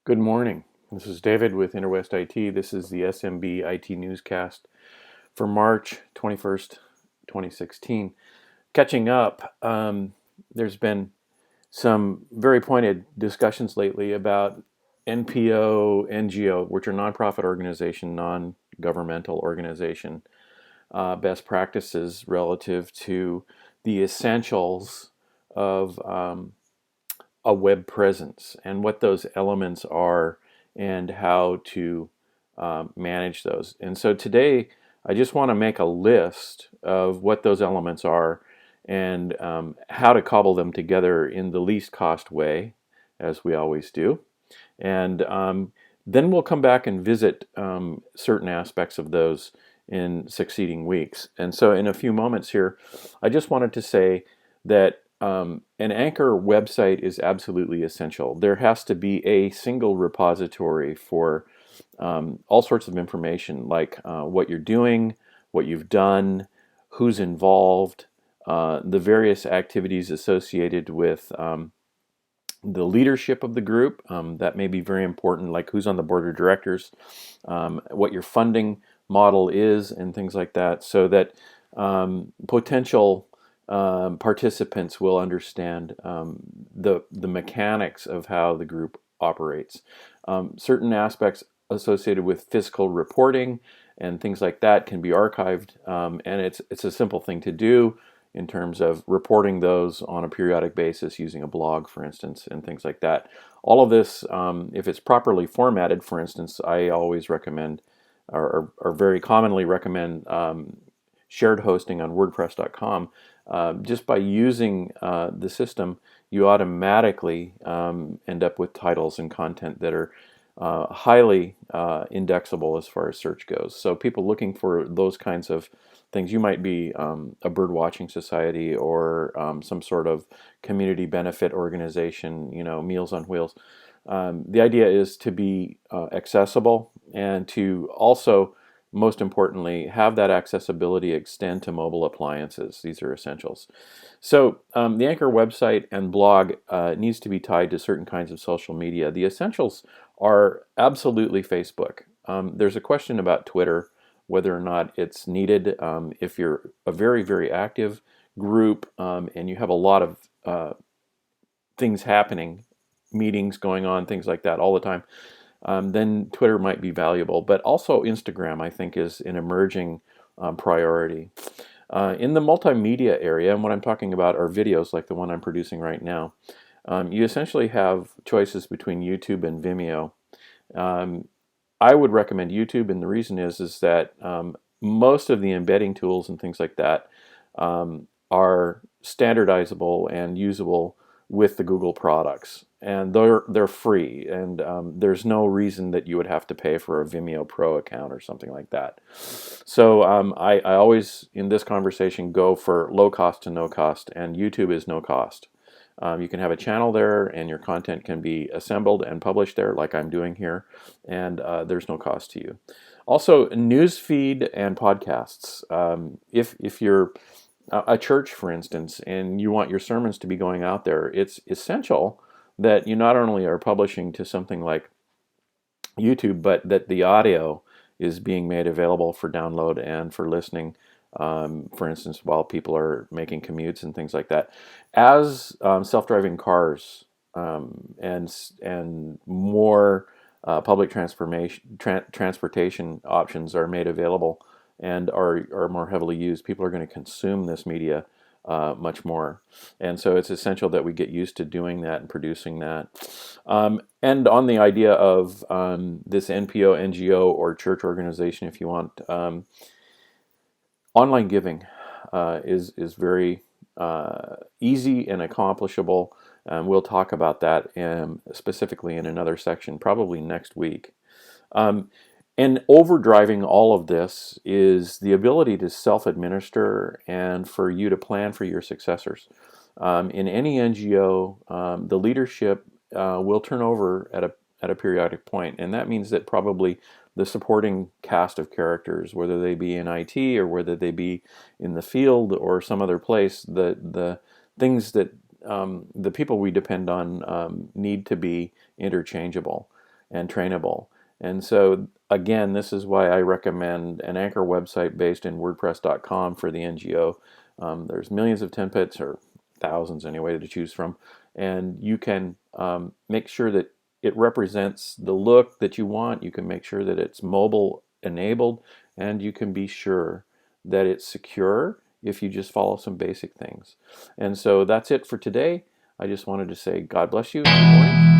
Good morning. This is David with Interwest IT. This is the SMB IT Newscast for March 21st, 2016. Catching up, there's been some very pointed discussions lately about NPO, NGO, which are nonprofit organization, non-governmental organization, best practices relative to the essentials of a web presence and what those elements are and how to manage those. And so today, I just want to make a list of what those elements are and how to cobble them together in the least cost way, as we always do. And then we'll come back and visit certain aspects of those in succeeding weeks. And so, in a few moments here, I just wanted to say that an Anchor website is absolutely essential. There has to be a single repository for all sorts of information, like what you're doing, what you've done, who's involved, the various activities associated with the leadership of the group. That may be very important, like who's on the board of directors, what your funding model is, and things like that, so that potential participants will understand the mechanics of how the group operates. Certain aspects associated with fiscal reporting and things like that can be archived, and it's a simple thing to do in terms of reporting those on a periodic basis using a blog, for instance, and things like that. All of this, if it's properly formatted, for instance, I always recommend, or very commonly recommend, shared hosting on WordPress.com. Just by using the system, you automatically end up with titles and content that are highly indexable as far as search goes. So people looking for those kinds of things, you might be a bird watching society or some sort of community benefit organization, Meals on Wheels. The idea is to be accessible and to also, most importantly, have that accessibility extend to mobile appliances. These are essentials. So the Anchor website and blog needs to be tied to certain kinds of social media. The essentials are absolutely Facebook. There's a question about Twitter, whether or not it's needed. If you're a very, very active group and you have a lot of things happening, meetings going on, things like that all the time, then Twitter might be valuable. But also Instagram, I think, is an emerging priority. In the multimedia area, and what I'm talking about are videos like the one I'm producing right now, you essentially have choices between YouTube and Vimeo. I would recommend YouTube, and the reason is that most of the embedding tools and things like that are standardizable and usable with the Google products, and they're free, and there's no reason that you would have to pay for a Vimeo Pro account or something like that. So I always, in this conversation, go for low cost to no cost, and YouTube is no cost. You can have a channel there, and your content can be assembled and published there, like I'm doing here, and there's no cost to you. Also, news feed and podcasts. If you're a church, for instance, and you want your sermons to be going out there, it's essential that you not only are publishing to something like YouTube, but that the audio is being made available for download and for listening, for instance, while people are making commutes and things like that. As self-driving cars and more public transportation options are made available and are more heavily used, people are going to consume this media much more. And so it's essential that we get used to doing that and producing that. And on the idea of this NPO, NGO, or church organization, if you want, online giving is very easy and accomplishable. We'll talk about that specifically in another section, probably next week. And overdriving all of this is the ability to self-administer and for you to plan for your successors. In any NGO, the leadership will turn over at a periodic point, and that means that probably the supporting cast of characters, whether they be in IT or whether they be in the field or some other place, the things that the people we depend on need to be interchangeable. and trainable. And so, again, this is why I recommend an Anchor website based in WordPress.com for the NGO. There's millions of templates, or thousands anyway, to choose from. And you can make sure that it represents the look that you want. You can make sure that it's mobile enabled, and you can be sure that it's secure if you just follow some basic things. And so that's it for today. I just wanted to say God bless you. Good morning.